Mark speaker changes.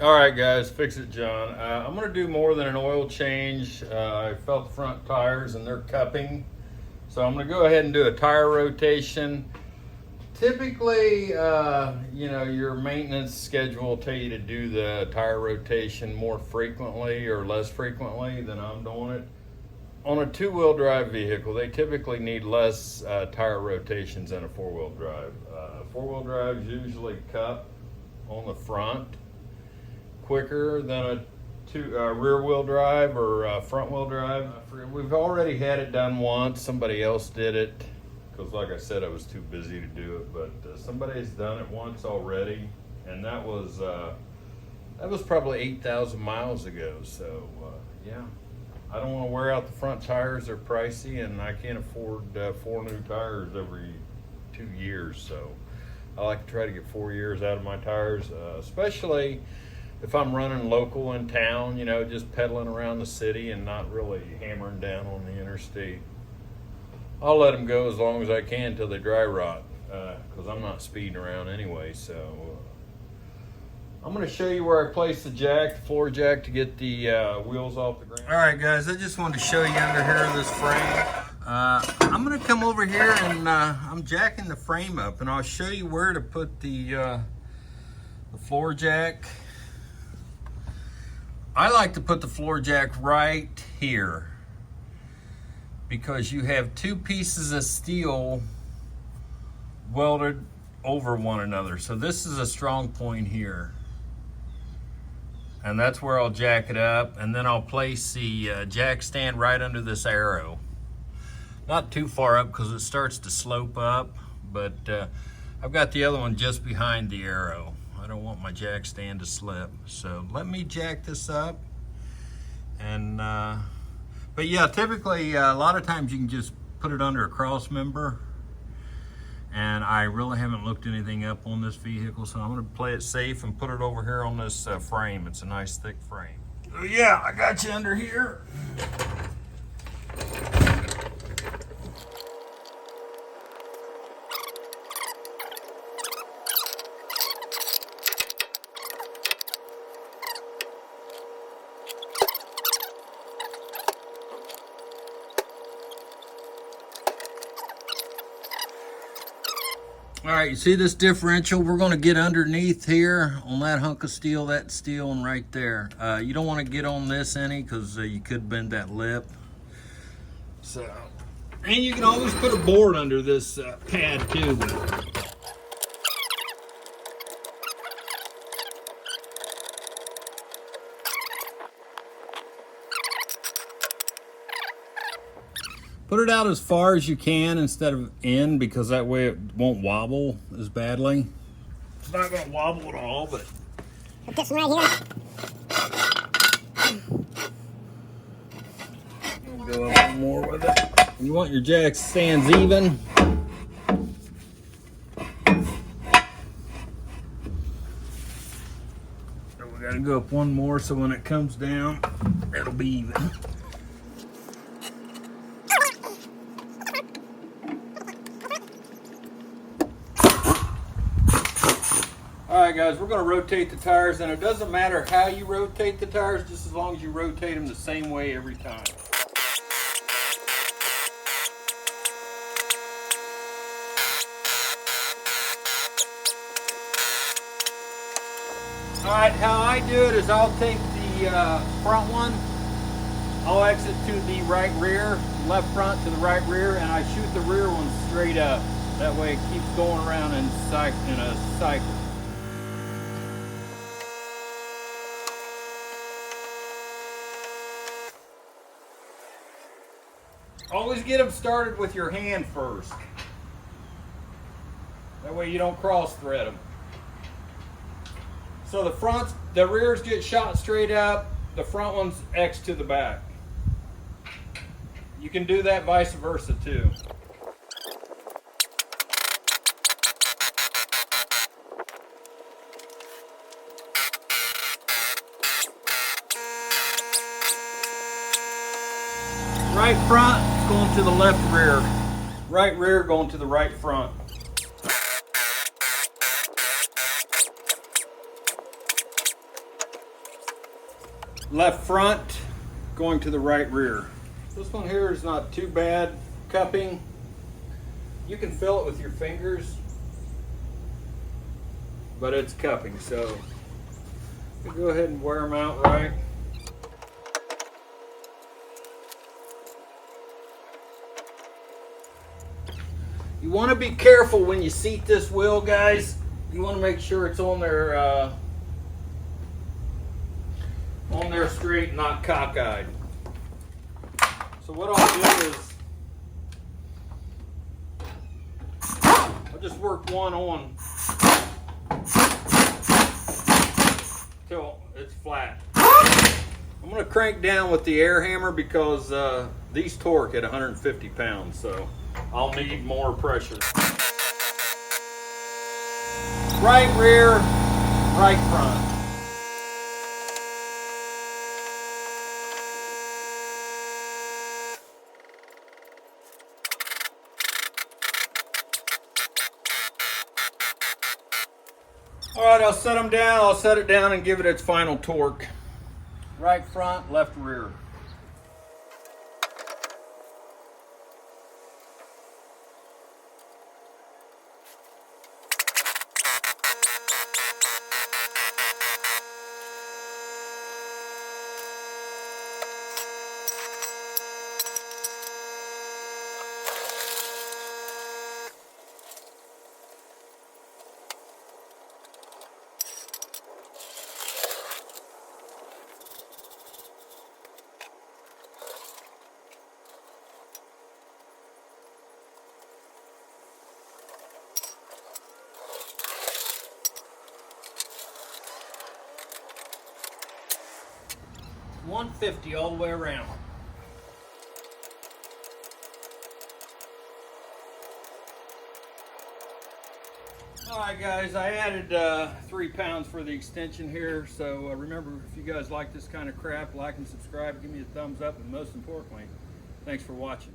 Speaker 1: All right, guys, fix it, John. I'm going to do more than an oil change. I felt the front tires and they're cupping. So I'm going to go ahead and do a tire rotation. Typically, your maintenance schedule will tell you to do the tire rotation more frequently or less frequently than I'm doing it. On a two-wheel drive vehicle, they typically need less tire rotations than a four-wheel drive. Four-wheel drives usually cup on the front quicker than a rear-wheel drive or front-wheel drive. We've already had it done once. Somebody else did it because, like I said, I was too busy to do it. But somebody's done it once already, and that was probably 8,000 miles ago. So yeah, I don't want to wear out the front tires. They're pricey, and I can't afford 4 new tires every 2 years. So I like to try to get 4 years out of my tires, especially if I'm running local in town, just pedaling around the city and not really hammering down on the interstate. I'll let them go as long as I can until they dry rot, because I'm not speeding around anyway. So I'm going to show you where I placed the floor jack, to get the wheels off the ground. All right, guys, I just wanted to show you under here of this frame. I'm going to come over here and I'm jacking the frame up, and I'll show you where to put the floor jack. I like to put the floor jack right here because you have 2 pieces of steel welded over one another. So this is a strong point here. And that's where I'll jack it up, and then I'll place the jack stand right under this arrow. Not too far up because it starts to slope up, but I've got the other one just behind the arrow. I don't want my jack stand to slip. So let me jack this up. And but yeah, typically a lot of times you can just put it under a cross member. And I really haven't looked anything up on this vehicle, so I'm going to play it safe and put it over here on this frame. It's a nice thick frame. So yeah, I got you under here. All right, you see this differential? We're going to get underneath here on that hunk of steel, that steel, and right there. You don't want to get on this any because you could bend that lip. So, and you can always put a board under this pad too. Put it out as far as you can instead of in, because that way it won't wobble as badly. It's not going to wobble at all, but
Speaker 2: put this one right
Speaker 1: here. We'll go a little more with it. You want your jack stands even. So we got to go up one more so when it comes down, it'll be even. Alright guys, we're going to rotate the tires, and it doesn't matter how you rotate the tires, just as long as you rotate them the same way every time. Alright, how I do it is I'll take the front one, I'll exit to the right rear, left front to the right rear, and I shoot the rear one straight up. That way it keeps going around in a cycle. Always get them started with your hand first. That way you don't cross thread them. So the rears get shot straight up, the front one's X to the back. You can do that vice versa too. Right front going to the left rear. Right rear going to the right front. left front going to the right rear. This one here is not too bad. Cupping, you can fill it with your fingers, but it's cupping, so you go ahead and wear them out right. You want to be careful when you seat this wheel, guys. You want to make sure it's on there straight, not cockeyed. So what I'll do is I'll just work one on till it's flat. I'm going to crank down with the air hammer because these torque at 150 pounds, so I'll need more pressure. Right rear, right front. All right, I'll set them down. I'll set it down and give it its final torque. Right front, left rear. F-150 all the way around. All right, guys, I added 3 pounds for the extension here. So remember, if you guys like this kind of crap, like and subscribe, give me a thumbs up, and most importantly, thanks for watching.